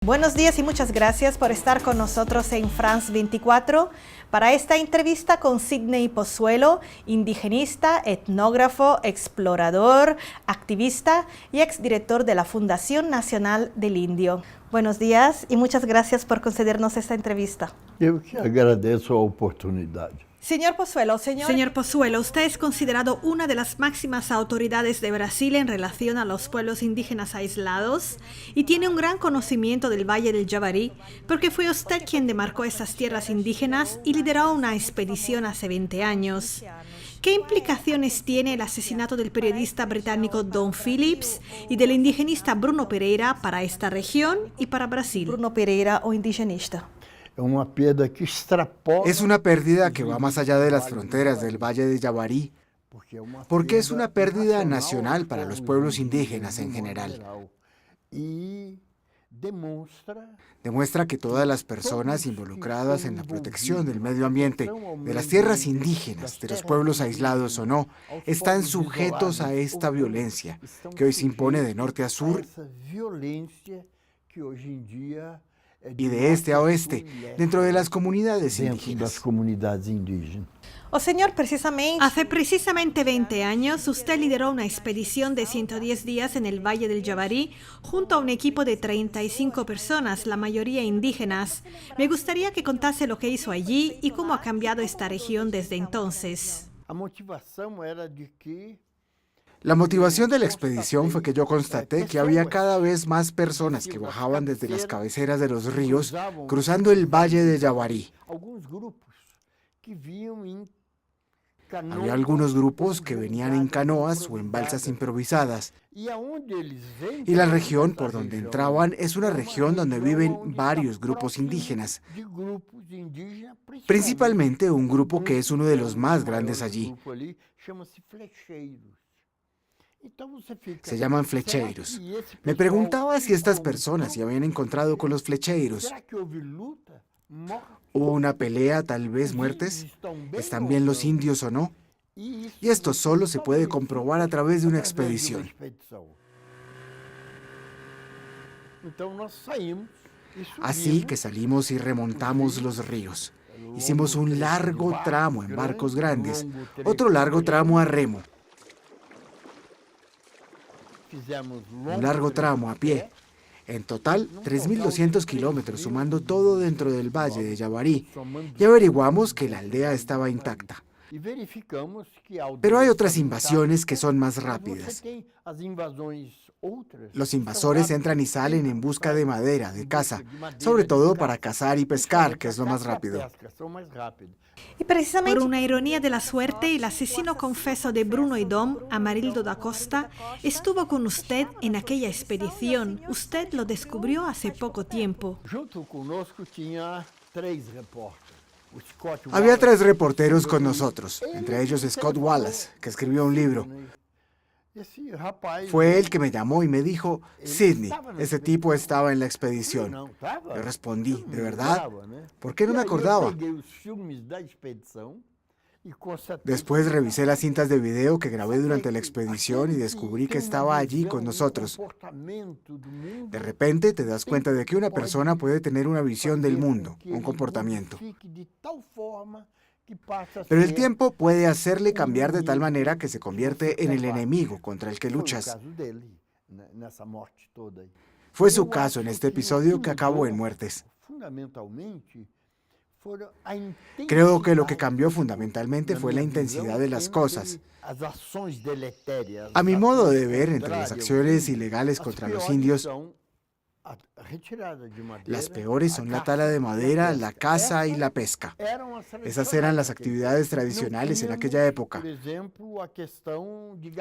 Buenos días y muchas gracias por estar con nosotros en France 24 para esta entrevista con Sidney Pozuelo, indigenista, etnógrafo, explorador, activista y exdirector de la Fundación Nacional del Indio. Buenos días y muchas gracias por concedernos esta entrevista. Eu que agradeço a oportunidade. Señor Pozuelo, usted es considerado una de las máximas autoridades de Brasil en relación a los pueblos indígenas aislados y tiene un gran conocimiento del Valle del Javari porque fue usted quien demarcó esas tierras indígenas y lideró una expedición hace 20 años. ¿Qué implicaciones tiene el asesinato del periodista británico Don Phillips y del indigenista Bruno Pereira para esta región y para Brasil? Bruno Pereira, o indigenista. Es una pérdida que va más allá de las fronteras del Valle de Javari, porque es una pérdida nacional para los pueblos indígenas en general. Demuestra que todas las personas involucradas en la protección del medio ambiente, de las tierras indígenas, de los pueblos aislados o no, están sujetos a esta violencia que hoy se impone de norte a sur y de este a oeste, dentro de las comunidades indígenas. Hace precisamente 20 años, usted lideró una expedición de 110 días en el Valle del Javari junto a un equipo de 35 personas, la mayoría indígenas. Me gustaría que contase lo que hizo allí y cómo ha cambiado esta región desde entonces. La motivación de la expedición fue que yo constaté que había cada vez más personas que bajaban desde las cabeceras de los ríos, cruzando el Valle de Javari. Había algunos grupos que venían en canoas o en balsas improvisadas. Y la región por donde entraban es una región donde viven varios grupos indígenas, principalmente un grupo que es uno de los más grandes allí. Se llaman flecheiros. Me preguntaba si estas personas se habían encontrado con los flecheiros. ¿Hubo una pelea, tal vez muertes? ¿Están bien los indios o no? Y esto solo se puede comprobar a través de una expedición. Así que salimos y remontamos los ríos. Hicimos un largo tramo en barcos grandes, otro largo tramo a remo, un largo tramo a pie. En total, 3.200 kilómetros, sumando todo dentro del Valle de Javari, y averiguamos que la aldea estaba intacta. Pero hay otras invasiones que son más rápidas. Los invasores entran y salen en busca de madera, de caza, sobre todo para cazar y pescar, que es lo más rápido. Y precisamente por una ironía de la suerte, el asesino confeso de Bruno y Dom, Amarildo da Costa, estuvo con usted en aquella expedición. Usted lo descubrió hace poco tiempo. Había 3 reporteros con nosotros, entre ellos Scott Wallace, que escribió un libro. Fue él que me llamó y me dijo: Sidney, ese tipo estaba en la expedición. Le respondí: ¿de verdad? ¿Por qué no me acordaba? Después revisé las cintas de video que grabé durante la expedición y descubrí que estaba allí con nosotros. De repente te das cuenta de que una persona puede tener una visión del mundo, un comportamiento. Pero el tiempo puede hacerle cambiar de tal manera que se convierte en el enemigo contra el que luchas. Fue su caso en este episodio que acabó en muertes. Creo que lo que cambió fundamentalmente fue la intensidad de las cosas. A mi modo de ver, entre las acciones ilegales contra los indios, las peores son la tala de madera, la caza y la pesca. Esas eran las actividades tradicionales en aquella época.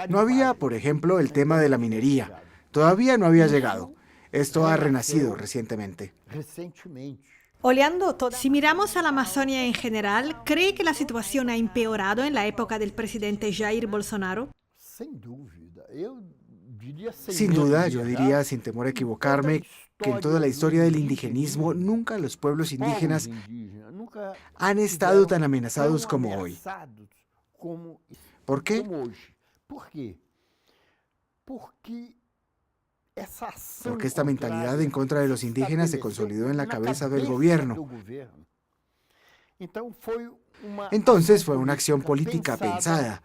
No había, por ejemplo, el tema de la minería. Todavía no había llegado. Esto ha renacido recientemente. Si miramos a la Amazonia en general, ¿cree que la situación ha empeorado en la época del presidente Jair Bolsonaro? Sin duda, yo diría, sin temor a equivocarme, que en toda la historia del indigenismo, nunca los pueblos indígenas han estado tan amenazados como hoy. ¿Por qué? porque esta mentalidad en contra de los indígenas se consolidó en la cabeza del gobierno. Entonces fue una acción política pensada,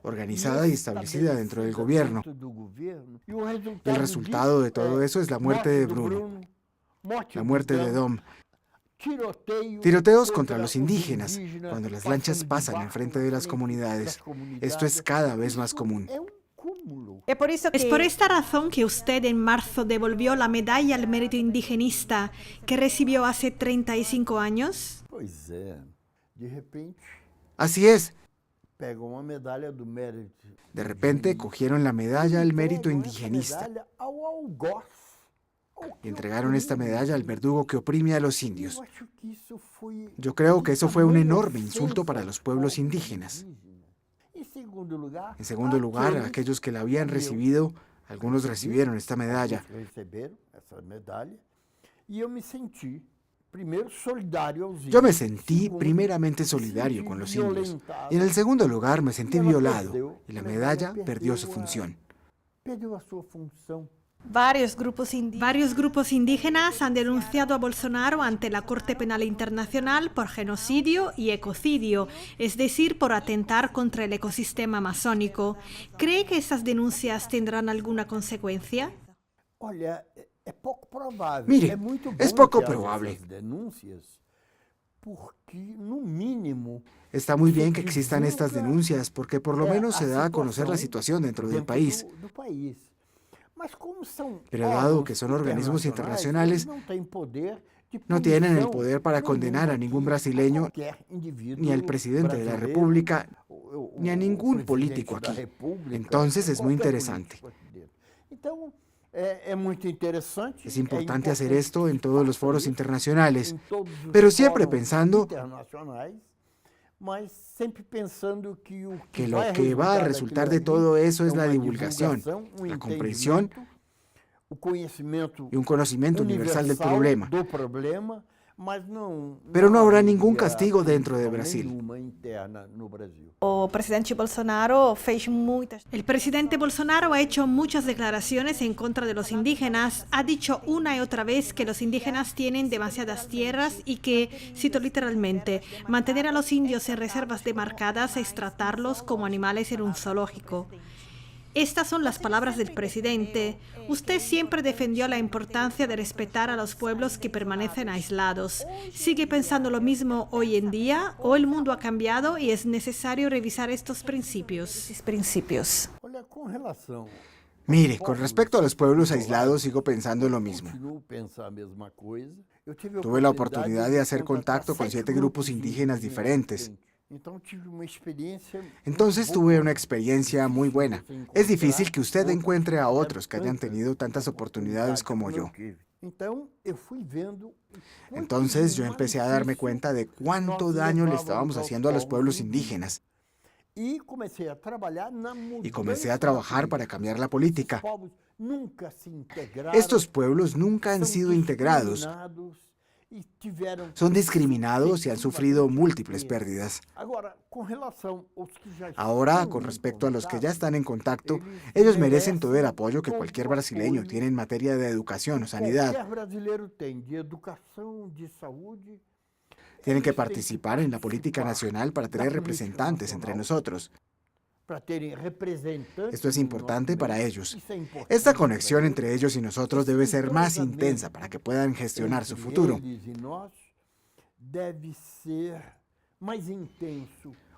organizada y establecida dentro del gobierno. El resultado de todo eso es la muerte de Bruno, la muerte de Dom. Tiroteos contra los indígenas, cuando las lanchas pasan enfrente de las comunidades. Esto es cada vez más común. Es por esta razón que usted en marzo devolvió la medalla al mérito indigenista que recibió hace 35 años. Así es. De repente cogieron la medalla al mérito indigenista y entregaron esta medalla al verdugo que oprime a los indios. Yo creo que eso fue un enorme insulto para los pueblos indígenas. En segundo lugar, aquellos que la habían recibido, algunos recibieron esta medalla. Yo me sentí primeramente solidario con los indios, y en el segundo lugar me sentí violado, y la medalla perdió su función. Varios grupos indígenas han denunciado a Bolsonaro ante la Corte Penal Internacional por genocidio y ecocidio, es decir, por atentar contra el ecosistema amazónico. ¿Cree que esas denuncias tendrán alguna consecuencia? Mire, es poco probable. Está muy bien que existan estas denuncias porque por lo menos se da a conocer la situación dentro del país. Pero dado que son organismos internacionales, no tienen el poder para condenar a ningún brasileño, ni al presidente de la República, ni a ningún político aquí. Entonces es muy interesante. Es importante hacer esto en todos los foros internacionales, pero siempre pensando que lo que va a resultar de todo eso es la divulgación, la comprensión y un conocimiento universal del problema. Pero no habrá ningún castigo dentro de Brasil. El presidente Bolsonaro ha hecho muchas declaraciones en contra de los indígenas. Ha dicho una y otra vez que los indígenas tienen demasiadas tierras y que, cito literalmente, mantener a los indios en reservas demarcadas es tratarlos como animales en un zoológico. Estas son las palabras del presidente. Usted siempre defendió la importancia de respetar a los pueblos que permanecen aislados. ¿Sigue pensando lo mismo hoy en día o el mundo ha cambiado y es necesario revisar estos principios? Mire, con respecto a los pueblos aislados, sigo pensando lo mismo. Tuve la oportunidad de hacer contacto con 7 grupos indígenas diferentes. Entonces tuve una experiencia muy buena. Es difícil que usted encuentre a otros que hayan tenido tantas oportunidades como yo. Entonces yo empecé a darme cuenta de cuánto daño le estábamos haciendo a los pueblos indígenas. Y comencé a trabajar para cambiar la política. Estos pueblos nunca han sido integrados. Son discriminados y han sufrido múltiples pérdidas. Ahora, con respecto a los que ya están en contacto, ellos merecen todo el apoyo que cualquier brasileño tiene en materia de educación o sanidad. Tienen que participar en la política nacional para tener representantes entre nosotros. Esto es importante para ellos. Esta conexión entre ellos y nosotros debe ser más intensa para que puedan gestionar su futuro.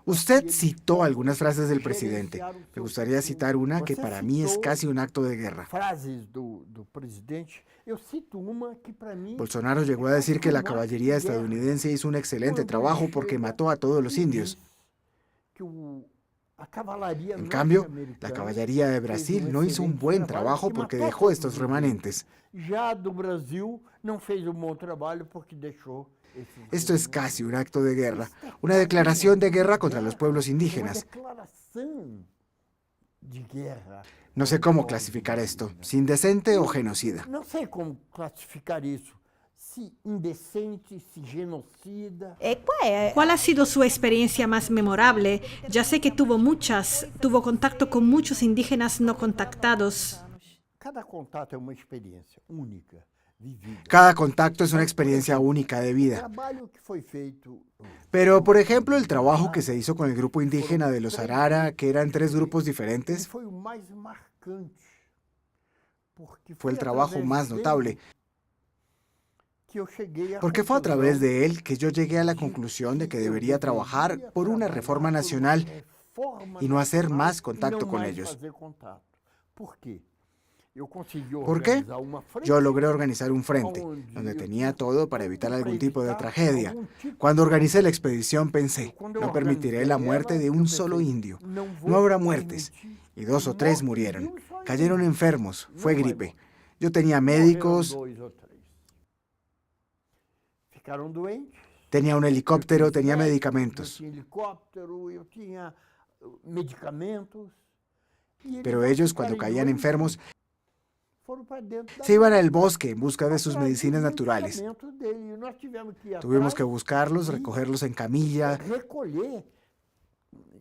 Usted citó algunas frases del presidente. Me gustaría citar una que para mí es casi un acto de guerra. Bolsonaro llegó a decir que la caballería estadounidense hizo un excelente trabajo porque mató a todos los indios. En cambio, la caballería de Brasil no hizo un buen trabajo porque dejó estos remanentes. Esto es casi un acto de guerra, una declaración de guerra contra los pueblos indígenas. No sé cómo clasificar esto, si indecente o genocida. No sé cómo clasificar eso. Indecente, genocida. ¿Cuál ha sido su experiencia más memorable? Ya sé que tuvo muchas, tuvo contacto con muchos indígenas no contactados. Cada contacto é uma experiência única, vivida. Cada contacto es una experiencia única de O vida. trabalho que foi feito Pero, por ejemplo, el trabajo que se hizo con el grupo indígena de los Arara, que eran 3 grupos ele diferentes, foi o mais marcante, porque fue el foi trabajo através más dele notable, que eu cheguei à porque fue a través conclusão de él que yo llegué a la conclusión de que debería trabajar por una reforma nacional y no hacer más contacto con ellos. ¿Por qué? Eu consegui ¿Por qué? organizar uma frente Yo logré organizar un frente, donde tenía todo para evitar algún tipo de tragedia. Cuando organicé la expedición pensé, no permitiré la muerte de un solo indio. No habrá muertes. Y 2 o 3 murieron. Cayeron enfermos. Fue gripe. Yo tenía médicos, morreram 2 ou 3. Ficaram doentes. tenía un helicóptero, tenía Eu medicamentos. tinha helicóptero, eu tinha medicamentos. E Pero eles, ao ellos, cuando ficarem caían doentes, enfermos, foram para dentro da se iban al bosque en busca de sus atrás dos medicinas naturales. medicamentos dele. E nós tivemos que ir Tuvimos que atrás buscarlos, e recogerlos en camilla, recolher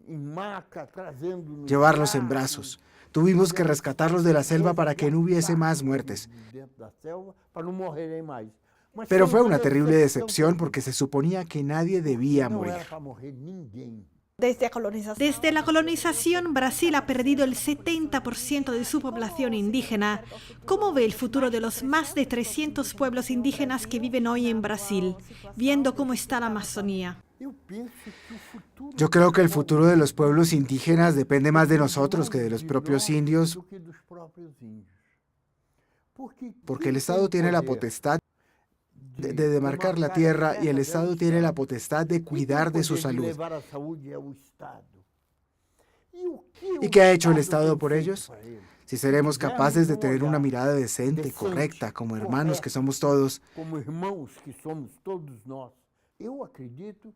em maca, trazendo no llevarlos en braço. brazos. Tuvimos que rescatarlos de la selva para que no hubiese más muertes. Dentro da selva, para não morrerem mais. Mas Pero foi fue una terrible decepción tremenda. porque se suponía que nadie debía Não morir. era para morrer ninguém. Desde la colonización, Brasil ha perdido el 70% de su población indígena. ¿Cómo ve el futuro de los más de 300 pueblos indígenas que viven hoy en Brasil, viendo cómo está la Amazonía? Eu penso que o futuro Yo creo que el futuro de los pueblos indígenas depende más de nosotros que de los propios indios, do que dos próprios índios. porque el Estado tiene la potestad de demarcar la tierra y el Estado tiene la potestad de cuidar de su salud. ¿Y qué ha hecho el Estado por ellos? Si seremos capaces de tener una mirada decente, correcta, como hermanos que somos todos, Como irmãos que somos todos nós, eu acredito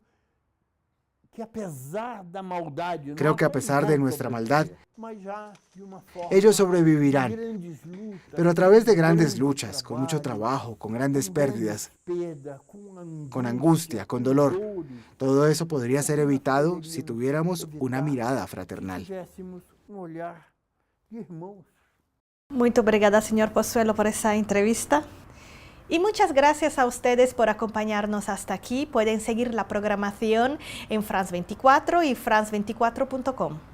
que apesar da maldade, creo que a nós pesar de vamos nuestra maldad, sobreviver, mas já de uma forma ellos sobrevivirán. de grandes lutas, Pero a través de grandes grande luchas, con mucho trabajo, con grandes com pérdidas, grandes perdas, com con angustia, con dolor, dores, todo eso podría ser evitado si tuviéramos una mirada se fraternal. tivéssemos olhar de irmãos. Muito obrigada, señor Pozuelo, por esa entrevista. Y muchas gracias a ustedes por acompañarnos hasta aquí. Pueden seguir la programación en France 24 y france24.com.